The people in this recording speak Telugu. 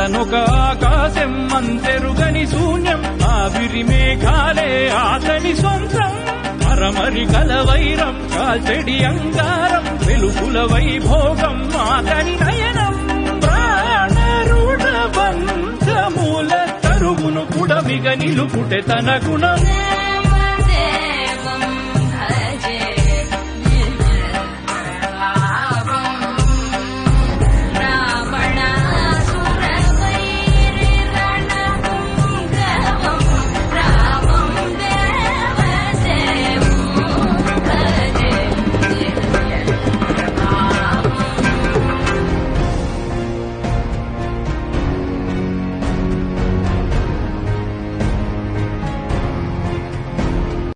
అతనొక ఆకాశం అంతెరుగని శూన్యం ఆవిరి మేఘాలే అతని సొంతం మరమరి కలవైరం కాల్చెడి అంగారం వెలుగుల వైభోగం అతని నయనం ప్రాణరుణ బంధముల తరుగును కుడమిగ నిలుపుటె తన గుణం